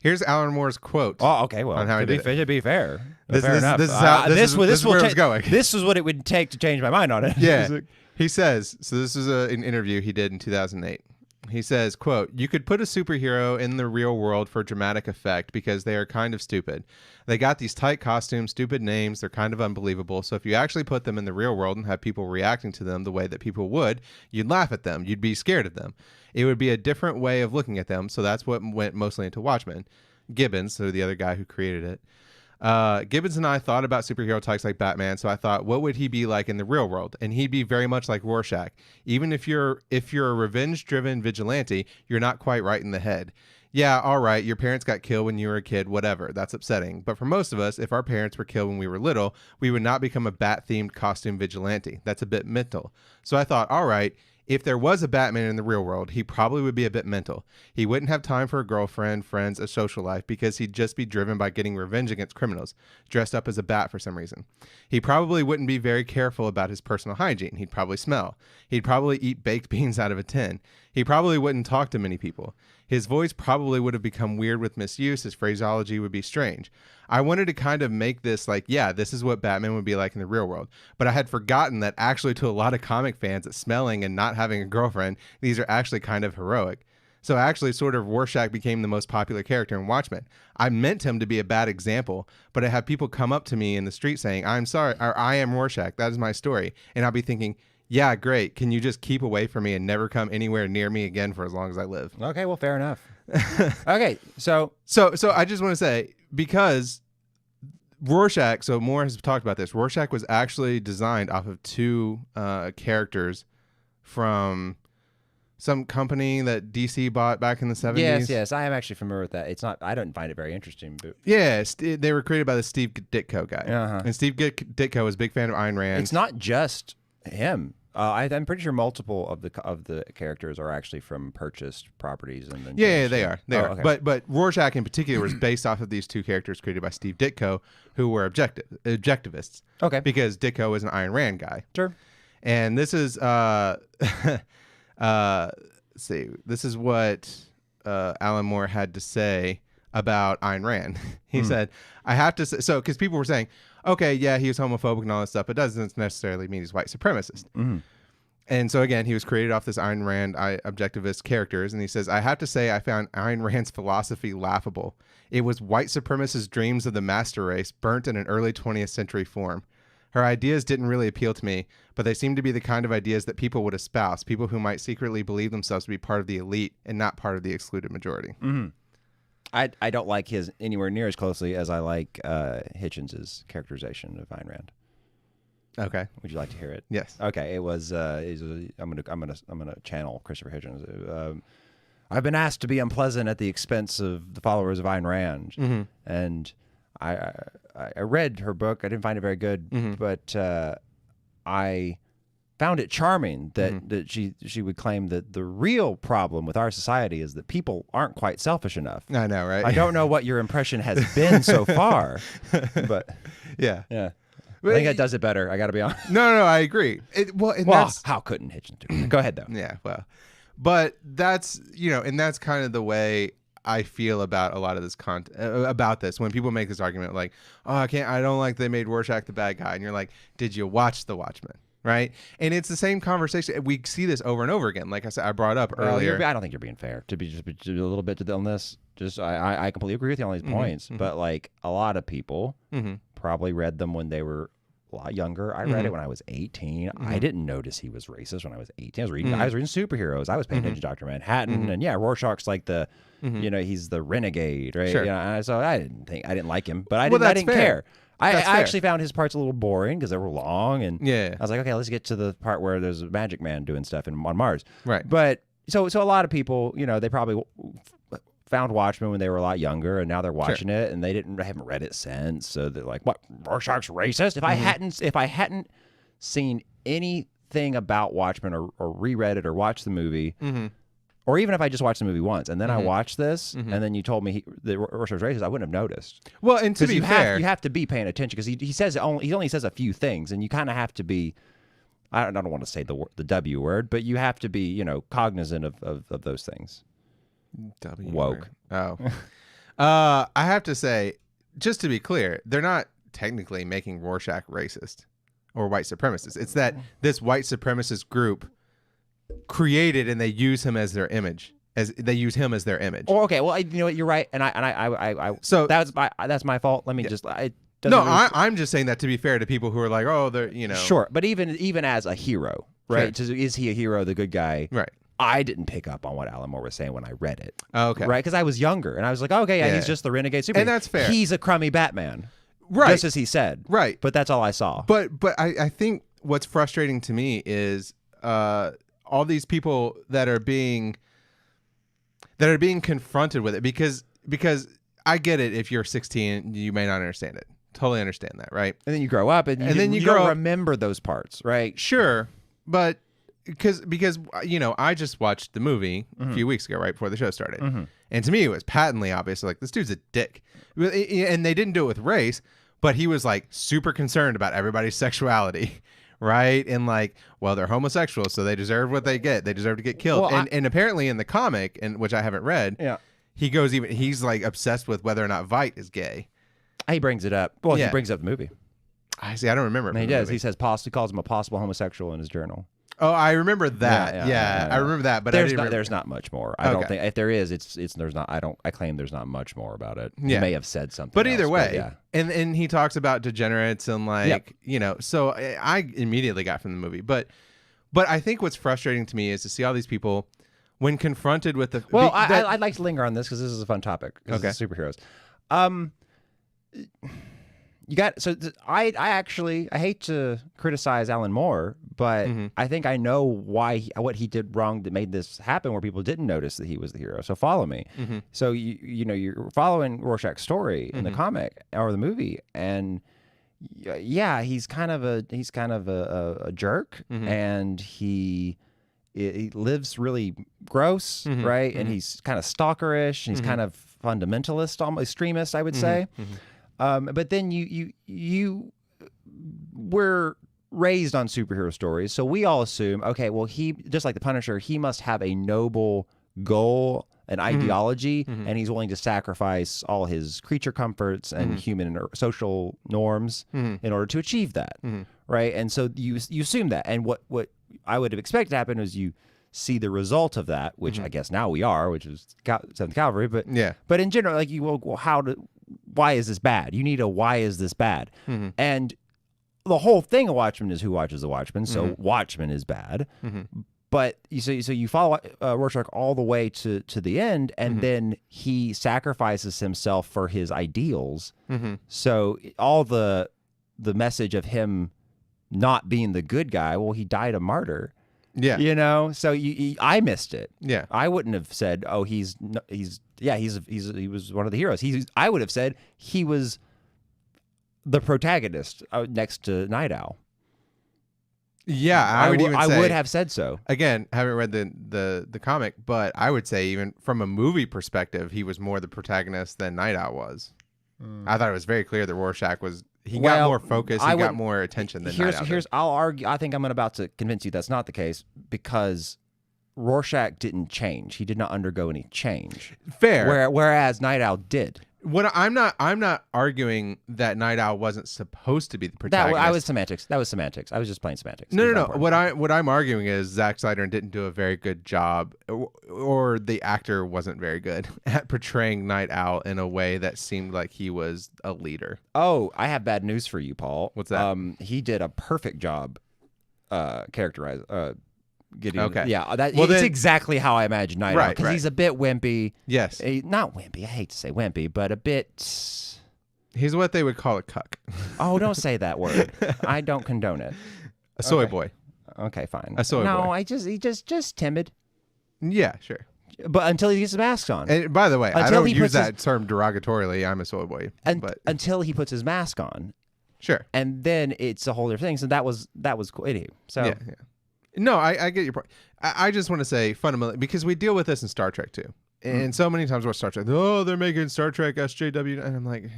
Here's Alan Moore's quote. Oh, okay. Well, on how to be fair, fair enough. This is where it's going. This is what it would take to change my mind on it. Yeah. He says, so this is an interview he did in 2008. He says, quote, "You could put a superhero in the real world for dramatic effect because they are kind of stupid. They got these tight costumes, stupid names, they're kind of unbelievable. So if you actually put them in the real world and have people reacting to them the way that people would, you'd laugh at them. You'd be scared of them. It would be a different way of looking at them. So that's what went mostly into Watchmen." Gibbons, so the other guy who created it, Gibbons and I thought about superhero types like Batman, so I thought, what would he be like in the real world? And he'd be very much like Rorschach. Even if you're a revenge-driven vigilante, you're not quite right in the head. Yeah, all right, your parents got killed when you were a kid, whatever. That's upsetting. But for most of us, if our parents were killed when we were little, we would not become a bat-themed costume vigilante. That's a bit mental. So I thought, all right, if there was a Batman in the real world, he probably would be a bit mental. He wouldn't have time for a girlfriend, friends, a social life because he'd just be driven by getting revenge against criminals, dressed up as a bat for some reason. He probably wouldn't be very careful about his personal hygiene. He'd probably smell. He'd probably eat baked beans out of a tin. He probably wouldn't talk to many people. His voice probably would have become weird with misuse. His phraseology would be strange. I wanted to kind of make this like, yeah, this is what Batman would be like in the real world. But I had forgotten that actually to a lot of comic fans, that smelling and not having a girlfriend, these are actually kind of heroic. So actually sort of Rorschach became the most popular character in Watchmen. I meant him to be a bad example, but I have people come up to me in the street saying, I'm sorry, or I am Rorschach. That is my story. And I'll be thinking, yeah, great. Can you just keep away from me and never come anywhere near me again for as long as I live? Okay, well, fair enough. Okay, so I just want to say, because Rorschach, so Moore has talked about this. Rorschach was actually designed off of two characters from some company that DC bought back in the 70s. Yes, I am actually familiar with that. It's not. I don't find it very interesting. But Yeah, they were created by the Steve Ditko guy. Uh-huh. And Steve Ditko was a big fan of Ayn Rand. it's not just him. I'm pretty sure multiple of the characters are actually from purchased properties and then Yeah, they are. They are. Okay. But Rorschach in particular was based off of these two characters created by Steve Ditko, who were objectivists. Okay. Because Ditko was an Ayn Rand guy. Sure. And this is see, this is what Alan Moore had to say about Ayn Rand. He said, I have to say, so because people were saying, okay, yeah, he was homophobic and all this stuff, but doesn't necessarily mean he's white supremacist. And so again, he was created off this Ayn Rand objectivist characters, and he says, I have to say I found Ayn Rand's philosophy laughable. It was white supremacist dreams of the master race burnt in an early 20th century form. Her ideas didn't really appeal to me, but they seemed to be the kind of ideas that people would espouse, people who might secretly believe themselves to be part of the elite and not part of the excluded majority. I don't like his anywhere near as closely as I like Hitchens's characterization of Ayn Rand. Okay. Would you like to hear it? Yes. Okay. It was. I'm gonna channel Christopher Hitchens. I've been asked to be unpleasant at the expense of the followers of Ayn Rand, and I read her book. I didn't find it very good, but I found it charming that she would claim that the real problem with our society is that people aren't quite selfish enough. I know, right? I don't know what your impression has been so far, but yeah. I think that does it better. I got to be honest. No, I agree. How couldn't Hitchens do that? Go ahead, though. Yeah, well, but that's, and that's kind of the way I feel about a lot of this content, about this, when people make this argument like, oh, I don't like they made Rorschach the bad guy. And you're like, did you watch The Watchmen? Right. And it's the same conversation. We see this over and over again. Like I said, I brought up earlier. I don't think you're being fair to be just a little bit on this. I completely agree with you on these points, but like a lot of people probably read them when they were a lot younger. I read it when I was 18. I didn't notice he was racist when I was 18. I was reading superheroes. I was paying attention to Dr. Manhattan, and Rorschach's like the, he's the renegade, right? Sure. So I didn't like him, but I didn't care. I actually found his parts a little boring because they were long, and I was like, okay, let's get to the part where there's a magic man doing stuff on Mars. Right. But so a lot of people, they probably found Watchmen when they were a lot younger, and now they're watching it, and they haven't read it since. So they're like, "What? Rorschach's racist?" If I hadn't seen anything about Watchmen or reread it or watched the movie. Or even if I just watched the movie once and then I watched this and then you told me that Rorschach was racist, I wouldn't have noticed. Well, and to be fair, you have to be paying attention because he only says a few things, and you kind of have to be. I don't want to say the W word, but you have to be cognizant of those things. Woke. Word. Oh, I have to say, just to be clear, they're not technically making Rorschach racist or white supremacist. It's that this white supremacist group created and they use him as their image. Oh, okay. Well, you know what? You're right, and I. So that's my fault. Let me just. I'm just saying that to be fair to people who are like, oh, they're Sure, but even as a hero, right? Sure. Is he a hero, the good guy? Right. I didn't pick up on what Alan Moore was saying when I read it. Oh, okay. Right, because I was younger, and I was like, okay, yeah, he's just the renegade superhero. And that's fair. He's a crummy Batman. Right. Just as he said. Right. But that's all I saw. But I think what's frustrating to me is all these people that are being confronted with it because I get it. If you're 16, you may not understand it. Totally understand that, right? And then you grow up, and then you don't remember those parts, right? Sure, but because I just watched the movie a few weeks ago, right before the show started, and to me it was patently obvious, like, this dude's a dick, and they didn't do it with race, but he was like super concerned about everybody's sexuality. Right. And like, well, they're homosexuals, so they deserve what they get. They deserve to get killed. Well, and apparently in the comic, and which I haven't read, he's like obsessed with whether or not Veidt is gay. He brings it up. Well, he brings up the movie. I see. I don't remember. He does. He says he calls him a possible homosexual in his journal. Oh, I remember that. Yeah. I remember that. But there's not much more. I don't think if there is, there's not. I claim there's not much more about it. He may have said something. But either way, and he talks about degenerates and like So I immediately got from the movie. But I think what's frustrating to me is to see all these people when confronted with the. Well, I'd like to linger on this because this is a fun topic. Okay, it's superheroes. you got I actually I hate to criticize Alan Moore, but I think I know what he did wrong that made this happen, where people didn't notice that he was the hero. So follow me. So you know, you're following Rorschach's story in the comic or the movie, and yeah, he's kind of a jerk, and he lives really gross, right? And he's kind of stalkerish, and he's kind of fundamentalist, almost extremist, I would say. But then you were raised on superhero stories, so we all assume, okay, well, he, just like the Punisher, he must have a noble goal, an ideology, and he's willing to sacrifice all his creature comforts and human and social norms in order to achieve that, right? And so you assume that, and what I would have expected to happen is you see the result of that, which I guess now we are, which is 7th Cavalry, but in general, like, why is this bad? You need a why is this bad? And the whole thing of Watchmen is who watches the Watchmen, so Watchmen is bad. But you follow Rorschach all the way to the end, and then he sacrifices himself for his ideals. So all the message of him not being the good guy, well, he died a martyr. Yeah, you know. So I missed it. Yeah, I wouldn't have said, oh, he was one of the heroes. I would have said he was the protagonist next to Night Owl. Yeah, I would have said so. Again, haven't read the comic, but I would say even from a movie perspective, he was more the protagonist than Night Owl was. I thought it was very clear that Rorschach got more focus, he got more attention than Night Owl. I'll argue. I think I'm about to convince you that's not the case, because Rorschach didn't change. He did not undergo any change. Fair. Whereas Night Owl did. I'm not arguing that Night Owl wasn't supposed to be the protagonist. That was semantics. I was just playing semantics. No. What I'm arguing is Zack Snyder didn't do a very good job, or the actor wasn't very good at portraying Night Owl in a way that seemed like he was a leader. Oh, I have bad news for you, Paul. What's that? He did a perfect job characterizing. Okay. Yeah, it's exactly how I imagine Night Owl, because he's a bit wimpy. Yes. Not wimpy. I hate to say wimpy, but a bit. He's what they would call a cuck. Oh, don't say that word. I don't condone it. A soy boy. Okay, fine. A soy boy. No, he's just timid. Yeah, sure. But until he gets his mask on. And by the way, I don't use that term derogatorily. I'm a soy boy. Until he puts his mask on. Sure. And then it's a whole different thing. So that was cool. Anyway, so yeah. No, I get your point. I just want to say fundamentally, because we deal with this in Star Trek too. And so many times with Star Trek, oh, they're making Star Trek SJW. And I'm like,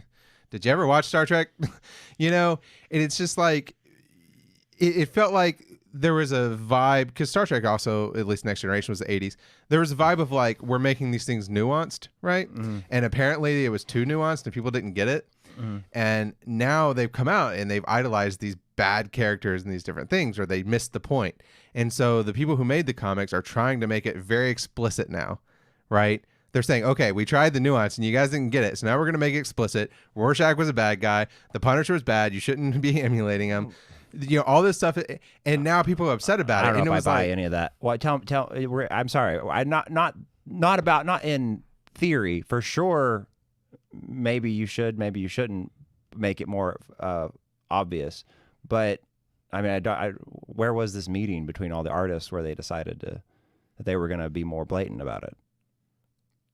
did you ever watch Star Trek? You know? And it's just like, it felt like there was a vibe, because Star Trek also, at least Next Generation was the 80s. There was a vibe of like, we're making these things nuanced, right? And apparently it was too nuanced and people didn't get it. And now they've come out and they've idolized these bad characters and these different things, or they missed the point. And so the people who made the comics are trying to make it very explicit now, right? They're saying, okay, we tried the nuance and you guys didn't get it, so now we're going to make it explicit. Rorschach was a bad guy. The Punisher was bad. You shouldn't be emulating him. You know, all this stuff. And now people are upset about it. I don't know if I buy any of that. Well, I'm sorry. Not in theory. For sure, maybe you should, maybe you shouldn't make it more obvious. But I mean, where was this meeting between all the artists where they decided that they were going to be more blatant about it?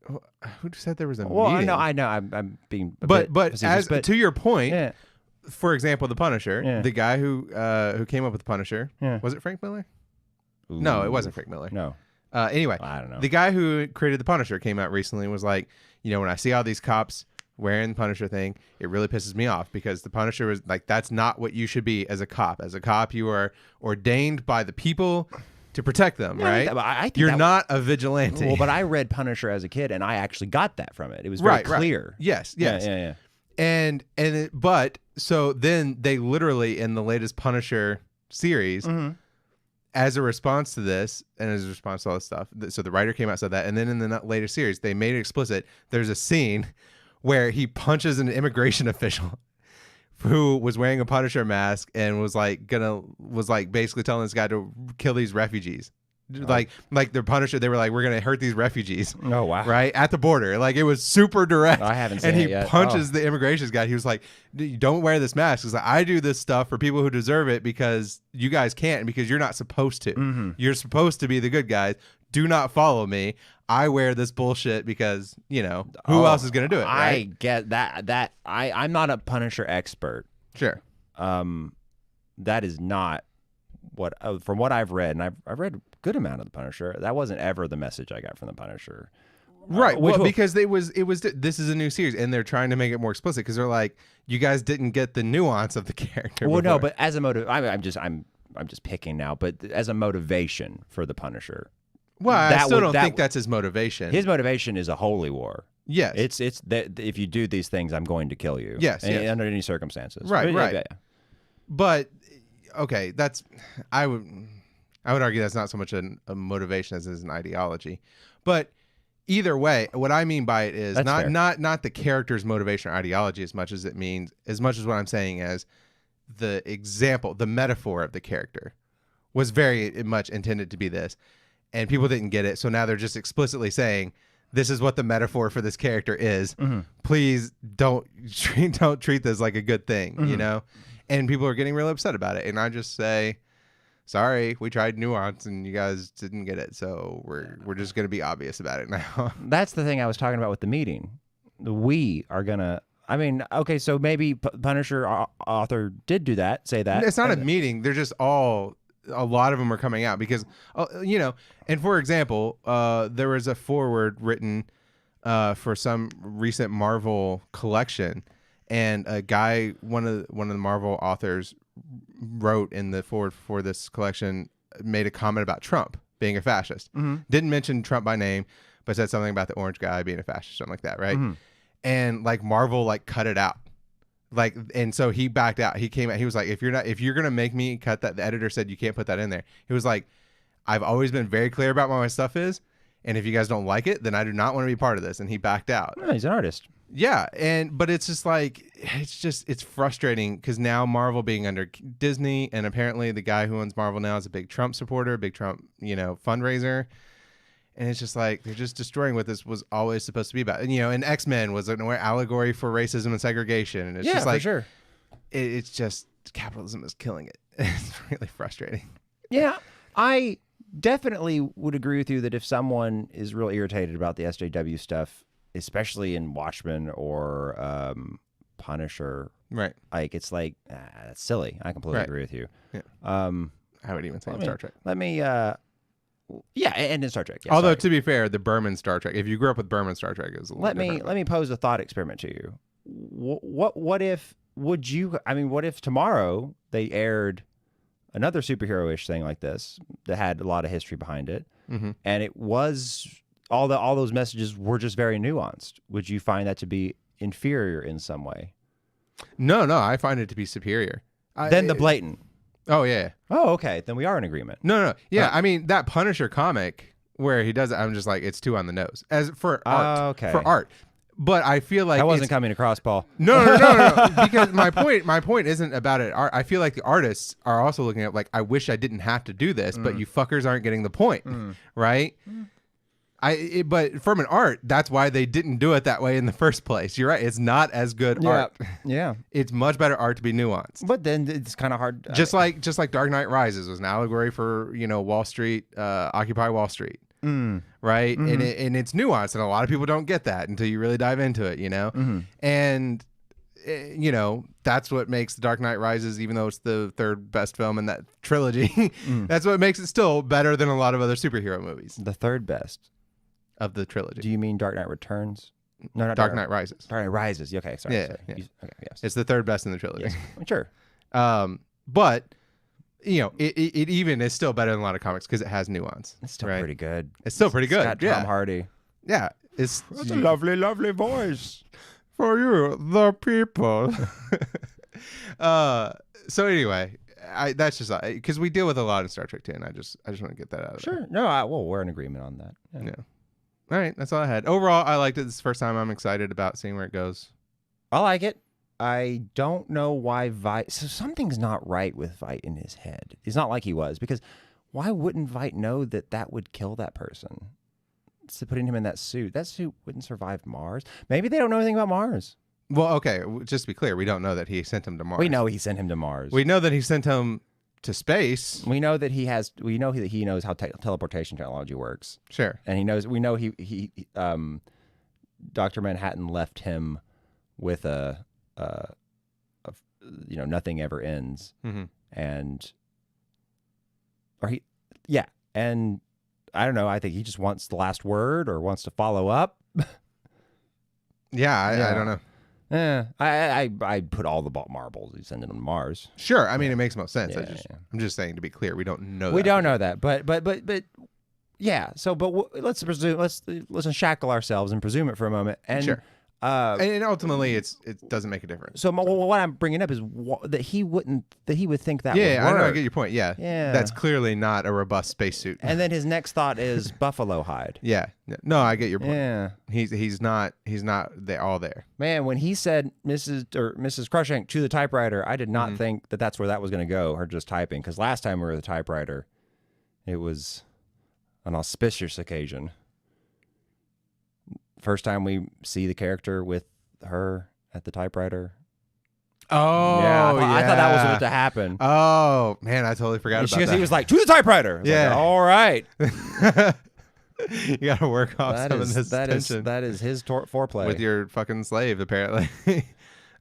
Who said there was a meeting? Well, I know. I'm being. But to your point, for example, the Punisher, the guy who came up with the Punisher, was it Frank Miller? Ooh. No, it wasn't Frank Miller. No. Anyway, I don't know. The guy who created the Punisher came out recently and was like, you know, when I see all these cops wearing the Punisher thing, it really pisses me off, because the Punisher was like, that's not what you should be as a cop. As a cop, you are ordained by the people to protect them, right? I think you're not a vigilante. Well, but I read Punisher as a kid, and I actually got that from it. It was very clear. Right. Yes. Yeah. But so then they literally, in the latest Punisher series, as a response to this and as a response to all this stuff, so the writer came out and said that, and then in the later series, they made it explicit. There's a scene where he punches an immigration official who was wearing a Punisher mask and was like basically telling this guy to kill these refugees. Like the Punisher, they were like, we're gonna hurt these refugees. Oh wow! Right at the border, like it was super direct. I haven't seen and he it yet. punches the immigration guy. He was like, "Don't wear this mask." He's like, "I do this stuff for people who deserve it because you guys can't, and because you're not supposed to. Mm-hmm. You're supposed to be the good guys. Do not follow me. I wear this bullshit because who else is gonna do it?" Right? I get that. I'm not a Punisher expert. Sure. That is not what from what I've read, and I've read a good amount of the Punisher. That wasn't ever the message I got from the Punisher. Right. Well, because it was this is a new series and they're trying to make it more explicit because they're like, you guys didn't get the nuance of the character. Well, before. no, but as a I'm just picking now, but as a motivation for the Punisher. Well, I still don't think that's his motivation. His motivation is a holy war. Yes. It's that if you do these things, I'm going to kill you. Yes. Under any circumstances. Right. But, right. Yeah. But okay, I would argue that's not so much a motivation as it is an ideology. But either way, what I mean by it is not the character's motivation or ideology as much as what I'm saying as the example, the metaphor of the character was very much intended to be this, and people didn't get it. So now they're just explicitly saying, this is what the metaphor for this character is. Mm-hmm. Please don't treat this like a good thing, mm-hmm. And people are getting really upset about it. And I just say, sorry, we tried nuance and you guys didn't get it. So we're just going to be obvious about it now. That's the thing I was talking about with the meeting. We are going to, okay, so maybe Punisher author did do that, say that. It's not a meeting. They're just a lot of them are coming out because, and for example, there was a foreword written for some recent Marvel collection. And a guy, one of the Marvel authors, wrote in the forward for this collection, made a comment about Trump being a fascist. Mm-hmm. Didn't mention Trump by name, but said something about the orange guy being a fascist, something like that, right? Mm-hmm. And like Marvel cut it out, and so he backed out. He came out. He was like, if you're gonna make me cut that, the editor said you can't put that in there. He was like, I've always been very clear about what my stuff is, and if you guys don't like it, then I do not want to be part of this. And he backed out. No, he's an artist. Yeah, but it's just like it's frustrating because now Marvel being under Disney, and apparently the guy who owns Marvel now is a big Trump supporter, big Trump fundraiser, and it's just like they're just destroying what this was always supposed to be about. And X-Men was an allegory for racism and segregation, and it's just like, for sure, it's just capitalism is killing it. It's really frustrating. Yeah, I definitely would agree with you that if someone is real irritated about the SJW stuff, especially in Watchmen or Punisher, right? Like it's like that's silly. I completely agree with you. Yeah. I would even say in Star Trek. And in Star Trek. Yeah, although to be fair, the Berman Star Trek. If you grew up with Berman Star Trek, it was a little different. Let me pose a thought experiment to you. What if what if tomorrow they aired another superhero-ish thing like this that had a lot of history behind it, mm-hmm. and it was. All those messages were just very nuanced. Would you find that to be inferior in some way? No, I find it to be superior. Than the blatant. Oh yeah. Oh, okay. Then we are in agreement. No. Yeah, I mean that Punisher comic where he does it, I'm just like it's too on the nose as for art. Okay. For art. But I feel like that wasn't coming across, Paul. No. Because my point isn't about it. I feel like the artists are also looking at like, I wish I didn't have to do this, but you fuckers aren't getting the point, right? But from an art, that's why they didn't do it that way in the first place. You're right. It's not as good art. Yeah. It's much better art to be nuanced. But then it's kind of hard. Just like Dark Knight Rises was an allegory for, Wall Street, Occupy Wall Street. Right. Mm-hmm. And it's nuanced. And a lot of people don't get that until you really dive into it, Mm-hmm. And, that's what makes The Dark Knight Rises, even though it's the third best film in that trilogy, that's what makes it still better than a lot of other superhero movies. The third best. Of the trilogy. Do you mean Dark Knight Returns? No, not Dark Knight Rises. Dark Knight Rises. Okay, sorry. Yeah. Okay, yes. It's the third best in the trilogy. Yes. Sure. But it even is still better than a lot of comics because it has nuance. It's still pretty good. It's still pretty good. It's got Tom Hardy. Yeah. That's a lovely, lovely voice for you, the people. So anyway, that's just because we deal with a lot in Star Trek too, and I just want to get that out of there. Sure. No, we're in agreement on that. Yeah. All right, that's all I had. Overall, I liked it. This is the first time I'm excited about seeing where it goes. I like it. I don't know why Veidt... So something's not right with Veidt in his head. It's not like he was, because why wouldn't Veidt know that that would kill that person? So putting him in that suit wouldn't survive Mars. Maybe they don't know anything about Mars. Well, okay, just to be clear, we don't know that he sent him to Mars. We know he sent him to Mars. We know that he sent him to space. We know that he knows how teleportation technology works. Sure. And we know he Dr. Manhattan left him with a nothing ever ends. Mm-hmm. And I don't know, I think he just wants the last word or wants to follow up. Yeah, I don't know. I put all the marbles he's sending them to Mars. Sure, I mean it makes most sense. Yeah, I'm just saying to be clear, we don't know. We don't know that, but yeah. So, let's presume. Let's shackle ourselves and presume it for a moment. And sure. And ultimately, it doesn't make a difference. So what I'm bringing up is that he would think that. Yeah, would work. I know. I get your point. Yeah, yeah. That's clearly not a robust spacesuit. And then his next thought is buffalo hide. Yeah. No, I get your point. Yeah. He's not. They're all there. Man, when he said Mrs. Crushank to the typewriter, I did not think that that's where that was going to go. Her just typing, because last time we were at the typewriter, it was an auspicious occasion. First time we see the character with her at the typewriter. Oh, yeah. I thought that was what to happen. Oh, man, I totally forgot about that. He was like, to the typewriter. Yeah. Like, all right. You got to work off some of this tension. That is his foreplay. With your fucking slave, apparently.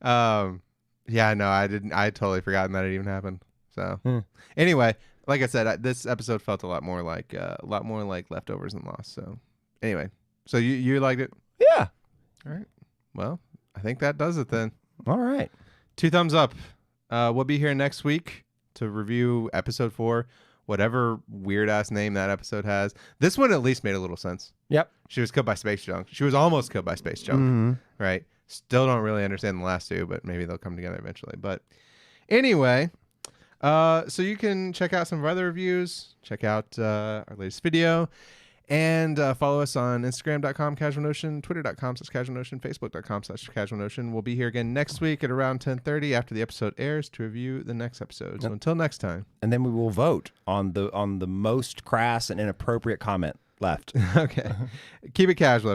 Yeah, no, I didn't. I totally forgotten that it even happened. So anyway, like I said, this episode felt a lot more like Leftovers and Lost. So anyway. So you liked it? Yeah. All right. Well, I think that does it then. All right. 2 thumbs up. We'll be here next week to review episode 4, whatever weird ass name that episode has. This one at least made a little sense. Yep. She was killed by space junk. She was almost killed by space junk. Right. Still don't really understand the last 2, but maybe they'll come together eventually. But anyway, so you can check out some of our other reviews. Check out our latest video. And follow us on Instagram.com/CasualNotion, Twitter.com/CasualNotion, Facebook.com/CasualNotion. We'll be here again next week at around 10:30 after the episode airs to review the next episode. So until next time. And then we will vote on the most crass and inappropriate comment left. Okay. Keep it casual.